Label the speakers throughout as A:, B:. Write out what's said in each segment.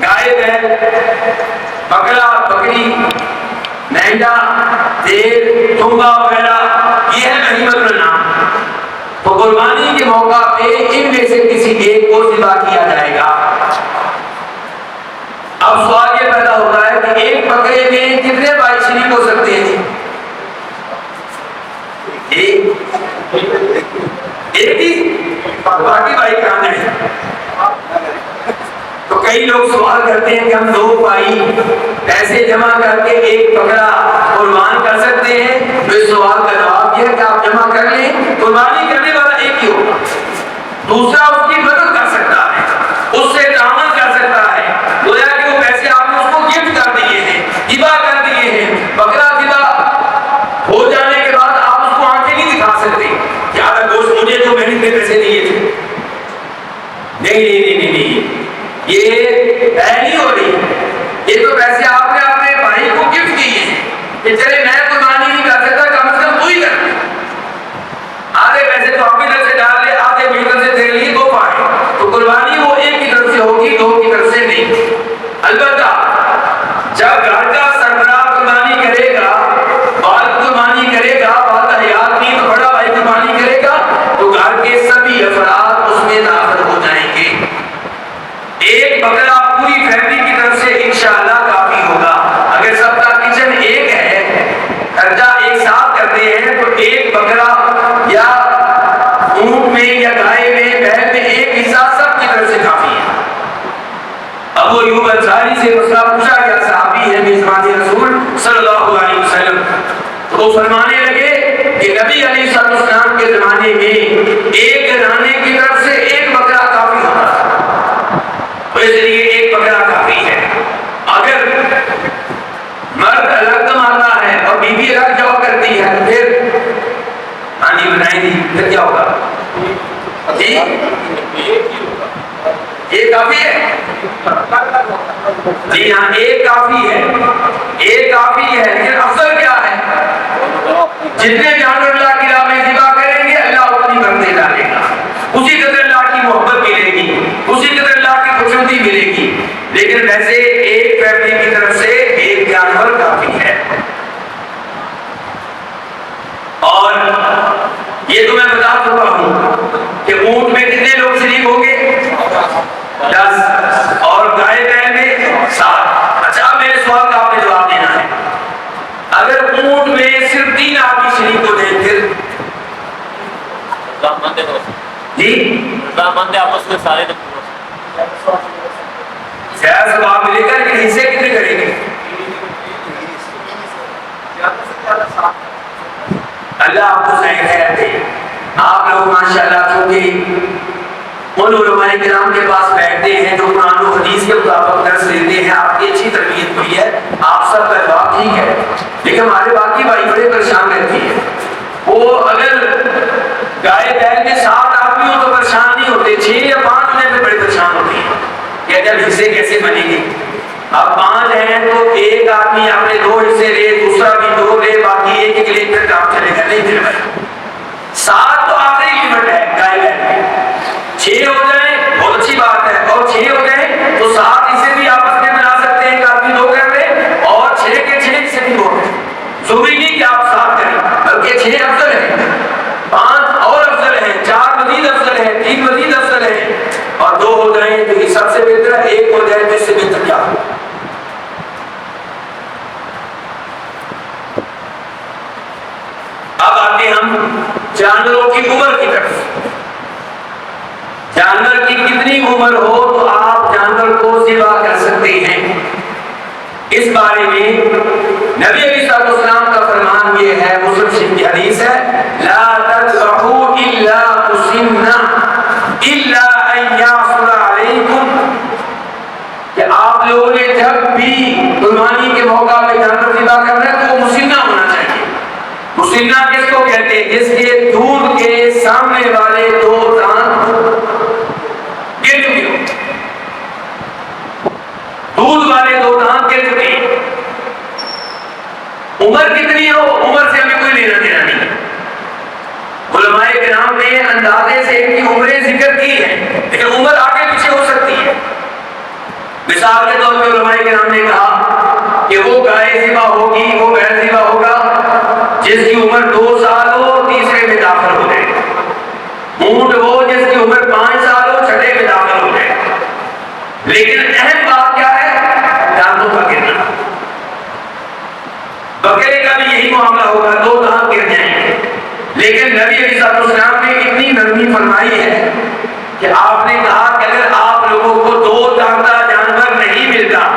A: گائے بیل، بکرا بکری، مینڈا، دیر، دمبا وغیرہ، یہ ہے بہیمۃ الانعام۔ تو قربانی کے موقع پہ ان میں سے کسی ایک کو ذبح کیا جائے گا۔ اب سوال یہ پیدا ہوتا ہے کہ ایک بکرے میں کتنے بھائی شریک ہو سکتے ہیں؟ ایک ہی، باقی بھائی کہاں ہیں؟ تو کئی لوگ سوال کرتے ہیں کہ ہم 2 بھائی پیسے جمع کر کے ایک بکرا قربان کر سکتے ہیں؟ تو اس سوال کا جواب یہ ہے کہ آپ جمع کر لیں، قربانی کرنے والا ایک ہی ہوگا، دوسرا اس کی مدد کر سکتا ہے، اس سے تعاون کر سکتا ہے۔ گویا کہ وہ پیسے آپ نے اس کو گفٹ کر دیے ہیں، ہبہ کر دیے ہیں۔ بکرا ذبح ہو جانے کے بعد آپ اس کو آنکھیں نہیں دکھا سکتے کہ آدھا گوشت مجھے تو میں نے اتنے پیسے دیے تھے۔ نہیں، یہ طے نہیں ہو رہی۔ یہ تو پیسے آپ نے اپنے بھائی کو گفٹ کیے ہیں کہ چلے میں قربانی نہیں کر سکتا، کم از کم تو ہی کر، آدھے پیسے تو اپنی طرف سے ڈال لے، آدھے میری طرف سے تیرے لیے 2 پائے، تو قربانی وہ ایک کی طرف سے ہوگی، 2 کی طرف سے نہیں۔ البتہ جب گھر کا سربراہ قربانی کرے گا، والد قربانی کرے گا، والد حیات نہیں تو بڑا بھائی قربانی کرے گا، تو گھر کے سبھی افراد اس میں داخل ہو جائیں گے۔ ایک بکرا پوری فیملی کی طرف سے انشاءاللہ کافی ہوگا۔ اگر سب کا کچن ایک ہے، خرچہ ایک ساتھ کرتے ہیں، تو ایک بکرا یا اونٹ میں یا گائے میں بیل میں ایک حصہ سب کی طرف سے کافی ہے۔ ابو ایوب انصاری سے مسئلہ پوچھا گیا، صحابی ہے میزبان رسول صلی اللہ علیہ وسلم، تو فرمانے لگے کہ نبی علیہ السلام کے زمانے میں ایک گھرانے کی طرف سے ایک بکرا کافی ہوتا تھا، اس لیے ایک بکرا کافی ہے۔ اگر مرد الگ کماتا ہے اور بیوی الگ جاب کرتی ہے تو پھر ہاں جی بتائیں جی پھر کیا ہوگا؟ جی یہ کافی ہے؟ جی ہاں ایک کافی ہے، ایک کافی ہے، لیکن افضل کیا ہے؟ جتنے جانور اللہ کی راہ میں ذبح کریں گے اللہ اپنی برکتیں ڈالے گا، اسی قدر اللہ کی محبت ملے گی، اسی قدر اللہ کی خوشنودی ملے گی۔ لیکن ویسے ایک فیملی کی طرف سے ایک جانور کافی ہے۔ اور یہ تو میں بتا چکا ہوں کہ اونٹ میں کتنے لوگ شریک ہوں گے؟ 10، اور گائے بیل میں 7۔ اچھا میرے سوال کا آپ نے جواب دینا ہے، اگر اونٹ میں صرف 3 آدمی شریک ہو جائیں پھر جی آپس میں سارے ثواب ملے گا، لیکن حصے کتنے کریں گے؟ اللہ آپ کو صحیح خیر دے۔ آپ لوگ ماشاءاللہ کیونکہ ان علماء کرام کے پاس بیٹھتے ہیں جو قرآن و حدیث کے مطابق درس دیتے ہیں، آپ کی اچھی تربیت ہوئی ہے، آپ سب کا جواب ٹھیک ہے، لیکن ہمارے باقی بھائی بڑے پریشان رہتے ہیں۔ وہ اگر گائے بیل میں 7 آدمی ہو تو پریشان نہیں ہوتے، 6 یا 5 ہونے پہ بڑے پریشان ہوتے ہیں کہ جب حصے کیسے بنیں گے۔ اب 5 ہیں تو ایک آدمی اپنے 2 حصے لے، دوسرا بھی 2 لے، باقی ایک لے، پھر کام چلے گا نہیں پھر بھائی۔ 7 تو آخری لیمٹ ہے گائے بیل میں، 6 ہو جائیں بہت اچھی بات ہے، اور 6 ہو جائیں تو 7 حصے بھی آپس میں بنا سکتے ہیں، ایک آدمی 2 کر لے اور 6 کے 6 حصے بھی 2 ہیں۔ ضروری نہیں کہ آپ 7 کریں، بلکہ 6 افضل ہیں، 5 اور افضل ہیں، 4 مزید افضل ہیں، 3 مزید افضل ہیں، اور 2 ہو جائیں تو یہ سب سے بہتر ہے، 1 ہو جائے تو اس سے بہتر کیا ہو۔ اب آتے ہم جانوروں کی عمر کی طرف۔ جانور کی کتنی عمر ہو تو آپ جانور کو ذبح کر سکتے ہیں، اس بارے میں نبی علیہ السلام کا فرمان یہ ہے، مسلم شریف کی حدیث ہے، لا تذبحوا الا مسنا الا ان يحصل علیکم، کہ آپ لوگوں نے جب بھی قربانی کے موقع پہ جانور ذبح کرنا ہے تو وہ مسنہ ہونا چاہیے۔ مسنہ کس کو کہتے ہیں؟ جس کے دودھ کے سامنے والے 2 دانت گر چکے ہو، دودھ والے 2 دانت گر چکے ہیں۔ عمر کتنی ہو، عمر سے ہمیں کوئی لینا دینا نہیں۔ علماء کرام نے اندازے سے ان کی عمریں ذکر کی ہیں، لیکن عمر آگے پیچھے ہو سکتی ہے۔ مثال کے طور پہ علماء کرام نے کہا کہ وہ گائے ذبح ہوگی، وہ بیل ذبح ہوگا جس کی عمر 2 سال ہو، تیسرے میں داخل ہو جائے، اونٹ وہ جس کی عمر 5 سال ہو، چھٹے میں داخل ہو جائے۔ لیکن اہم بات کیا ہے؟ دانتوں کا گرنا۔ بکرے کا بھی یہی معاملہ ہوگا، 2 دانت گر جائیں گے، لیکن نبی علیہ السلام نے اتنی نرمی فرمائی ہے کہ آپ نے کہا کہ اگر آپ لوگوں کو 2 دانتا جانور نہیں ملتا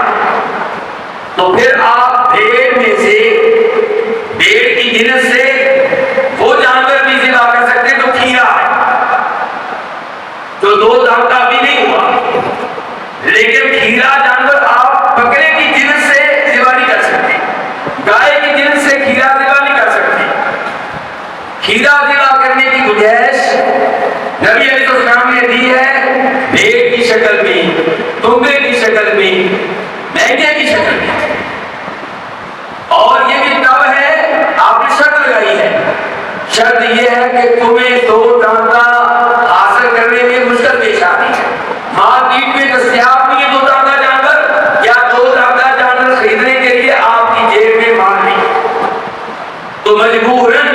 A: تو پھر آپ بھیڑ میں سے، بھیڑ کی جنس سے وہ جانور بھی ذبح کر سکتے ہیں جو کھیرا ہے، جو 2 دانتا بھی نہیں ہوا، لیکن کھیرا جانور آپ بکرے کی جنس سے ذبح نہیں کر سکتے، گائے کی جنس سے کھیرا ذبح نہیں کر سکتے۔ کھیرا ذبح کرنے کی گنجائش نبی علیہ السلام نے دی ہے بھیڑ کی شکل میں، دمبے کی شکل میں، مہنگے کی شکل میں، اور یہ بھی تب ہے آپ نے شرط لگائی ہے، شرط یہ ہے کہ تمہیں 2 دانتا حاصل کرنے میں مشکل پیش آتی ہے، مارکیٹ میں دستیاب نہیں ہے 2 دانتا جانور، یا 2 دانتا جانور خریدنے کے لیے آپ کی جیب میں مال نہیں، تو مجبوراً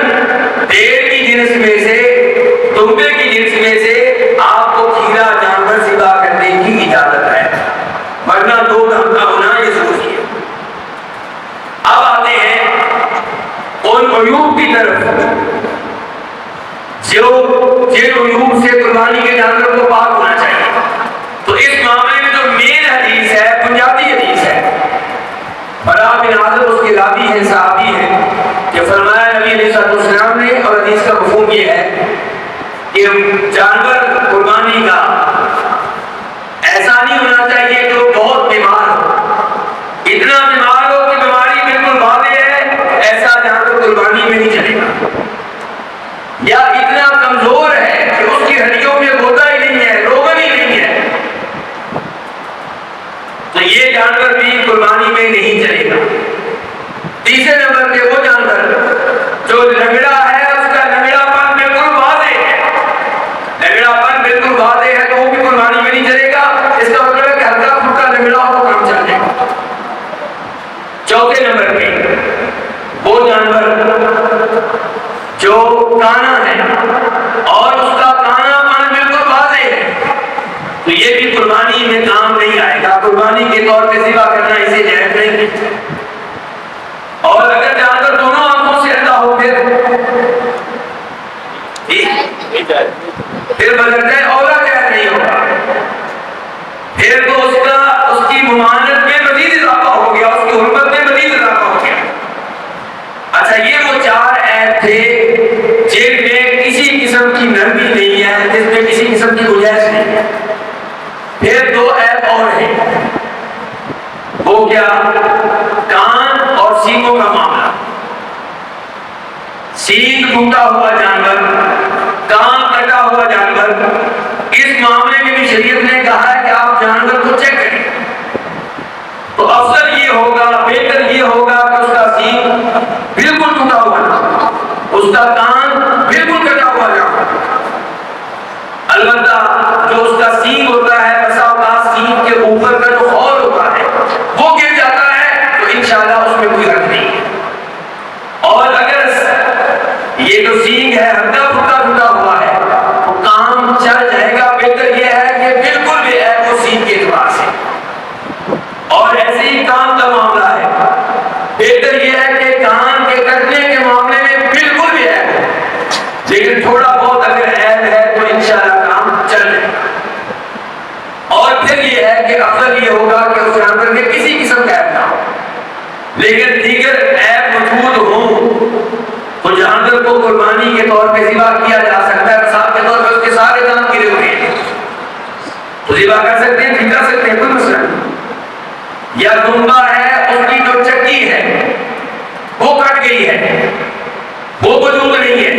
A: بھیڑ کی جنس میں سے، دمبے کی جنس میں سے آپ کو کھیرا جانور ذبح کرنے کی اجازت ہے، ورنہ 2 دانتا ہونا یہ ضروری ہے۔ اب آتے ہیں ان عیوب کی طرف جن عیوب سے قربانی کے جانور کو پاک ہونا چاہیے۔ تو اس معاملے میں جو مین حدیث ہے، بنیادی حدیث ہے، براء بن عازب اس کے راوی ہیں، صحابی ہیں، کہ فرمایا نبی علیہ السلام نے، اور حدیث کا مفہوم یہ ہے کہ جانور قربانی کا ایسا نہیں ہونا چاہیے جو بہت بیمار ہو، اتنا بیمار ہو کہ بیماری بالکل واضح ہے، ایسا جانور قربانی میں نہیں چلے گا، یا اتنا کمزور ہے کہ اس کی ہڈیوں میں غدہ ہی نہیں ہے، روغن ہی نہیں ہے، تو یہ جانور بھی قربانی میں نہیں چلے گا۔ تیسرے نمبر پہ وہ جانور جو لنگڑا ہے، اس کا لنگڑا پن بالکل واضح ہے، لنگڑا پن بالکل واضح ہے تو وہ بھی قربانی میں نہیں چلے گا، اس کا مطلب ہے کہ ہلکا پھلکا لنگڑا ہو تو کام چل جائے گا۔ چوتھے نمبر پہ وہ جانور جو کانا ہے اور اس کا کانا پن بالکل واضح ہے، تو یہ بھی قربانی میں کام نہیں آئے گا، قربانی کے طور پہ ذبح کرنا اسے جائز نہیں۔ اور اگر جانور دونوں آنکھوں سے اندھا ہو پھر بدلتے اولا جائز نہیں ہوگا، پھر تو اس کی ممانعت میں مزید اضافہ ہو گیا، اس کی حرمت میں مزید اضافہ ہو گیا۔ اچھا، یہ وہ 4 عیب تھے جن میں کسی قسم کی نرمی نہیں ہے، جس میں کسی قسم کی گنجائش نہیں ہے۔ پھر 2 عیب اور ہیں، وہ کیا؟ کان اور سینگوں کا معاملہ۔ سینگ ٹوٹا ہوا جانور، کان کٹا ہوا جانور، اس معاملے میں بھی شریعت نے کہا ہے کہ آپ جانور کو چیک کریں، تو افضل یہ ہوگا، بہتر یہ ہوگا کہ اس کا سینگ بالکل ٹوٹا ہوا نہ، اس کا کان بالکل کٹا ہوا نہ۔ البتہ جو اس کا سینگ ہوتا ہے، بسا اوقات سینگ کے اوپر کا جو خول ہوتا ہے وہ گر جاتا ہے، تو انشاءاللہ اس میں کوئی حرج نہیں ہے۔ اور اگر یہ جو سینگ ہے ہلکا پھلکا ٹوٹا ہوا ہے تو کام چل جائے گا، بہتر یہ ہے کہ بالکل بھی ہے وہ سینگ کے اعتبار سے۔ اور ایسے ہی کان کا معاملہ ہے، بہتر یہ ہے کہ کان کے کٹنے کے معاملے میں بالکل بھی ہے، لیکن تھوڑا بہت اگر عیب ہے تو انشاءاللہ کام چل جائے گا۔ اور پھر یہ ہے کہ افضل یہ ہوگا کہ اس جانور میں کسی قسم کا عیب نہ ہو، لیکن دیگر عیب موجود ہوں تو جانور کو قربانی کے طور پہ ذبح کیا جا سکتا ہے۔ مثال کے طور پہ اس کے سارے دانت گرے ہوئے ہیں تو ذبح کر سکتے ہیں، ٹھیک کر سکتے ہیں، کوئی مسئلہ نہیں۔ یا دمبا ہے، اس کی جو چکی ہے وہ کٹ گئی ہے، وہ موجود نہیں ہے،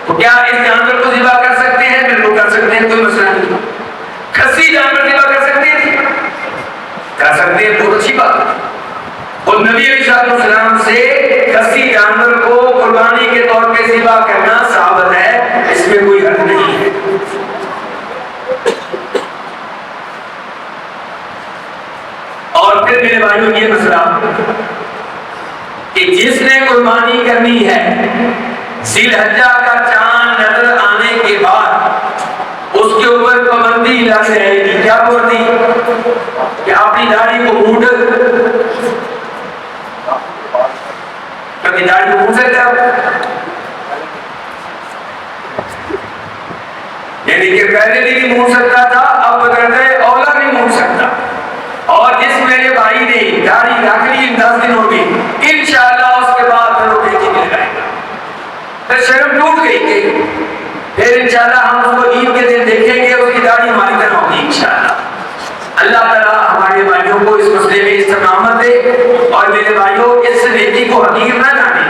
A: تو کیا اس جانور کو ذبح کر سکتے ہیں؟ بالکل کر سکتے ہیں، کوئی مسئلہ نہیں۔ کھسی جانور ذبح کر سکتے ہیں، کر سکتے ہیں، بہت اچھی بات ہے۔ اور نبی علیہ السلام سے کھسی جانور کو قربانی کے طور پہ ذبح کرنا ثابت ہے، اس میں کوئی حرج نہیں ہے۔ اور پھر میرے بھائیوں یہ مسئلہ کہ جس نے قربانی کرنی ہے ذی الحجہ کا چاند نظر آنے کے بعد اس کے اوپر پابندی لگ جائے گی. کیا پابندی؟ کہ اپنی داڑھی کو مونڈ، کبھی داڑھی کو مونڈ سکتے آپ، یعنی کہ پہلے بھی نہیں مونڈ سکتا تھا، اب بدلتے اولا نہیں مونڈ سکتا. اور جس میرے بھائی نے داڑھی رکھ لی 10 دنوں میں، انشاءاللہ اس کے بعد پھر وہ بیچی نہیں لگائے گا. پھر شرم ٹوٹ گئی کہ پھر انشاءاللہ ہم اس کو عید کے دن دیکھیں گے، اس کی داڑھی ہماری طرح ہوگی انشاءاللہ. اللہ تعالیٰ ہمارے بھائیوں کو اس مسئلے میں استقامت دے، اور میرے بھائیوں اس نیکی کو حقیر نہ جانیں.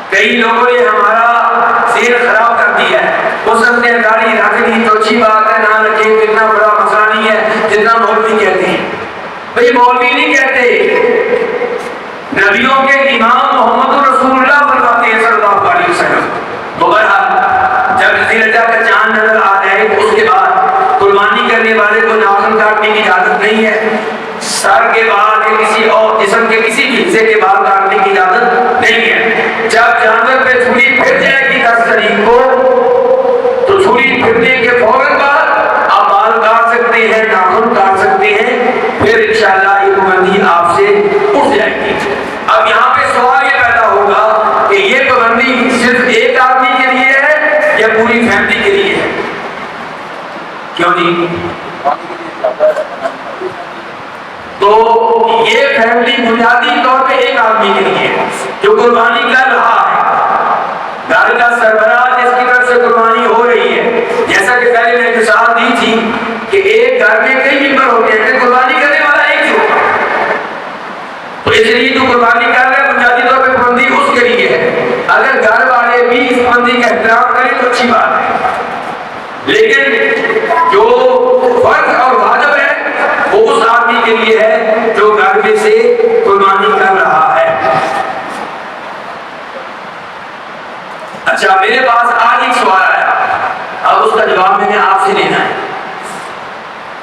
A: کئی لوگوں نے ہمارا ذہن خراب کر دیا ہے. وہ سمجھتے ہیں داڑھی رکھ لی تو اچھی بات ہے، نہ رکھے تو اتنا بڑا مسئلہ نہیں ہے جتنا مولوی کہتے ہیں. بھئی مولوی نہیں کہتے، نبیوں کے امام محمد رسول اللہ فرماتے ہیں صلی اللہ علیہ وسلم. تو بہرحال جب ذی الحجہ کا چاند نظر آ جائے تو اس کے بعد قربانی کرنے والے کو ناخن کاٹنے کی اجازت نہیں ہے. سر کے بال کے کسی اور جسم کے کسی بھی حصے کے بال کاٹنے کی اجازت نہیں ہے. جب جانور پہ چھری پھر جائے گی 10 تاریخ کو، تو چھری پھرنے کے فوراً بعد آپ بال کاٹ سکتے ہیں، ناخن کاٹ سکتے ہیں. پھر انشاءاللہ یہ پابندی آپ سے اٹھ جائے گی. اب یہاں پہ سوال یہ پیدا ہوگا کہ یہ پابندی صرف ایک آدمی کے لیے ہے یا پوری فیملی کے لیے ہے؟ کیوں نہیں؟ تو یہ فیملی بنیادی طور پہ ایک آدمی کے لیے ہے جو قربانی کر رہا ہے. گھر کا سربراہ جس کی طرف سے قربانی ہو رہی ہے، جیسا کہ پہلے میں مثال دی تھی کہ ایک گھر میں کئی ممبر ہوتے ہیں، قربانی کرنے والا ایک ہی ہوگا. تو اس لیے جو قربانی کر رہا ہے بنیادی طور پہ پابندی اس کے لیے ہے. اگر گھر والے بھی اس پابندی کا احترام کریں تو اچھی بات ہے، لیکن جو فرض اور واجب ہے وہ اس آدمی کے لیے ہے جو گھر میں سے قربانی کر رہا ہے. اچھا، میرے پاس آج ایک سوال آیا، اب اس کا جواب میں نے آپ سے لینا ہے.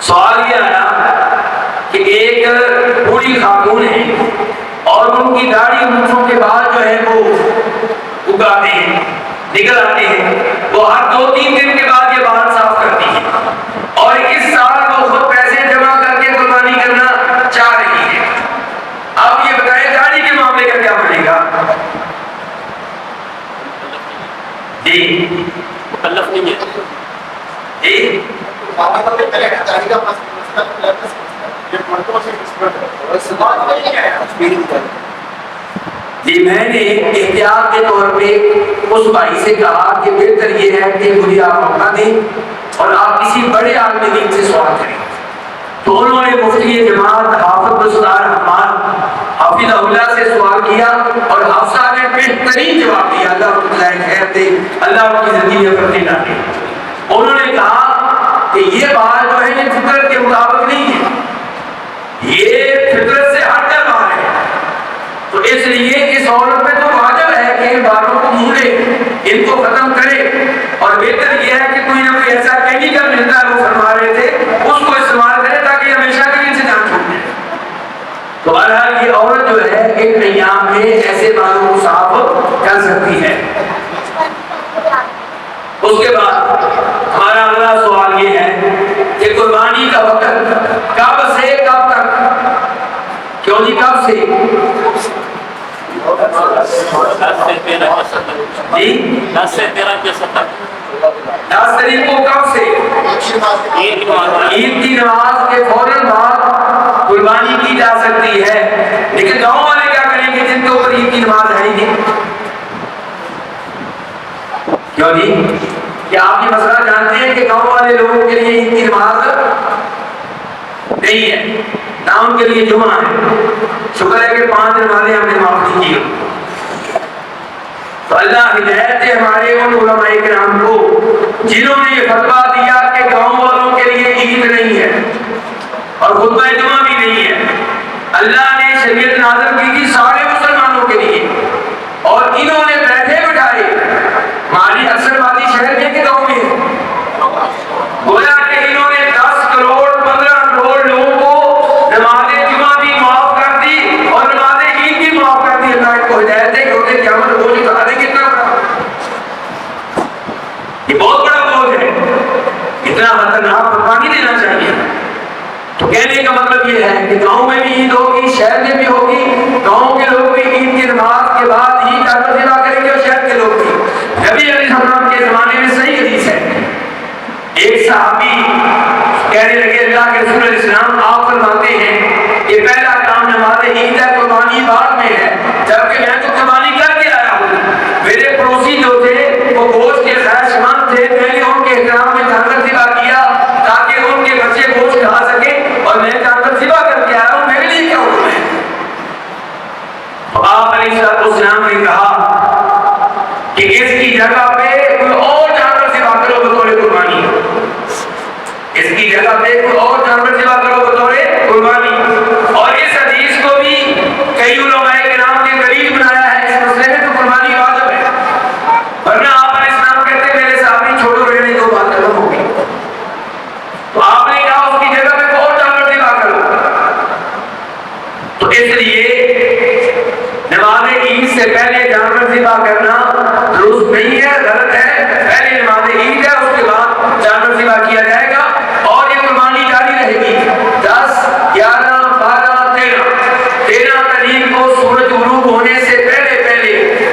A: سوال یہ آیا کہ ایک بوڑھی خاتون ہے اور ان کی داڑھی مونچھوں کے بعد جو ہے وہ اگاتے ہیں، نکل آتے ہیں. وہ ہر 2-3 دن کے بعد یہ بال صاف کرتی ہے اور اس سال وہ خود پیسے جمع کر کے قربانی کرنا چاہ رہی ہے. اب یہ بتائیں داڑھی کے معاملے کا کیا بنے گا؟ جی مکلف نہیں ہے. جی جی میں نے احتیاط کے طور پہ اس بھائی سے کہا کہ بہتر یہ ہے کہ مجھے آپ موقع دیں اور آپ کسی بڑے عالم دین سے سوال کریں. تو انہوں نے مفتی جماعت حافظ الستار حماد حافظ اللہ سے سوال کیا اور حافظہ نے بہترین جواب دیا. اللہ ان کو خیر دے، اللہ ان کی زندگی میں برکت ڈالے. انہوں نے کہا کہ یہ بات جو ہے یہ فطرت کے مطابق نہیں ہے، یہ فطرت سے ہٹ کر بات ہے. تو اس لیے اس عورت پہ تو واجب ہے کہ ان باتوں کو مونڈے، ان کو ختم کرے. اور بہتر یہ ہے کہ کوئی نہ کوئی ایسا کیمیکل ملتا ہے، وہ فرما رہے تھے، اس کو استعمال کرے تاکہ ہمیشہ کے لیے سے جان چھوٹ جائے. تو بہرحال یہ عورت جو ہے ایک ایام میں ایسے باتوں کو صاف کر سکتی ہے. اس کے بعد ہمارا اگلا سوال یہ ہے کہ قربانی کا وقت کب سے کب تک؟ کیوں جی کب سے؟ جی 10 سے 13 کے تک. 10 تاریخ کو کب سے؟ عید کی نماز کے فوراً بعد قربانی کی جا سکتی ہے. لیکن گاؤں والے کیا کریں گے جن کے اوپر عید کی نماز ہے گی؟ کیوں جی؟ کیا آپ یہ مسئلہ جانتے ہیں کہ گاؤں والے لوگوں کے لیے عید کی نماز نہیں ہے، نہ ان کے لیے جمعہ ہے؟ شکر ہے کہ 5 نمازیں ہم نے معاف نہیں کی. تو اللہ ہدایت دے ہمارے ان علماء کرام کو جنہوں نے یہ فتویٰ دیا کہ گاؤں والوں کے لیے عید نہیں ہے اور خطبہ جمعہ بھی نہیں ہے. اللہ نے شریعت نازل کی تھی سارے مسلمانوں کے لیے، اور انہوں نے بیٹھے بٹھائے ہماری اکثر وادی شہر میں کہ گاؤں میں گویا کہ انہوں نے 10 کروڑ 15 کروڑ لوگوں کو نماز جمعہ کہنے کا مطلب یہ ہے کہ گاؤں میں بھی عید ہوگی، شہر میں بھی ہوگی، گاؤں کے لوگ بھی عید کی نماز کے بعد ہی جانور ذبح کریں گے اور شہر کے لوگ بھی۔ نبی علیہ السلام کے زمانے میں صحیح حدیث ہے، ایک صحابی کہنے لگے اللہ کے رسول علیہ السلام آپ فرماتے ہیں کہ پہلا کام نماز عید ہے، قربانی بعد میں ہے، جبکہ میں تو قربانی کر کے آیا ہوں۔ میرے پڑوسی جو تھے وہ گوشت کے خواہش مند تھے، میں نے ان کے احترام میں جانور ذبح کیا تاکہ ان کے بچے گوشت کھا سکیں، اور میں جانور ذبح کر کے آیا ہوں، میرے لیے کیا حکم ہے؟ آپ علیہ السلام نے کہا کہ اس کی جگہ پہ کوئی اور جانور ذبح کرو بطور قربانی، اس کی جگہ پہ کوئی اور جانور ذبح کرو بطور قربانی۔ اور اس حدیث کو بھی کئی علماء کرام کے قریب بنایا ہے، اس مسئلے میں تو قربانی واجب ہے، ورنہ آپ علیہ السلام کہتے میرے صحابی چھوڑو رہنے دو، بات ختم ہو گئی۔ تو آپ نے کہا اس کی جگہ پہ کوئی اور جانور ذبح کرو، تو اس لیے نماز عید سے پہلے جانور ذبح کرنا درست نہیں ہے، غلط ہے۔ پہلے نماز عید ہے، اس کے بعد جانور ذبح کیا جائے گا، اور یہ قربانی جاری رہے گی 10، 11، 12، 13 تاریخ کو سورج غروب ہونے سے پہلے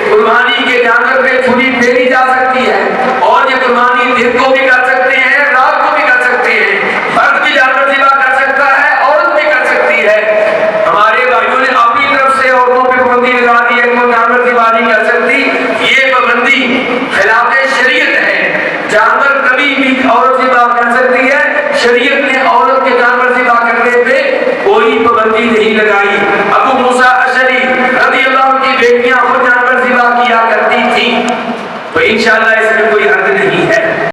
A: قربانی کے جانور پہ چھری پھیری جا سکتی ہے، اور یہ قربانی دن کو بھی کر سکتے ہیں، رات کو بھی کر سکتے ہیں، مرد بھی جانور ذبح کر سکتا ہے، عورت بھی کر سکتی ہے۔ ہمارے بھائیوں نے اپنی طرف سے عورتوں پہ پابندی لگا دی ہے کہ جانور ذبح نہیں کر سکتی، یہ پابندی خلاف شریعت ہے۔ جانور کبھی بھی عورت ذبح کر سکتی ہے، شریعت نے عورت کے جانور ذبح کرنے پہ کوئی پابندی نہیں لگائی۔ ابو موسیٰ اشعری رضی اللہ عنہ کی بیٹیاں خود جانور ذبح کیا کرتی تھیں، تو انشاءاللہ اس میں کوئی حرج نہیں ہے۔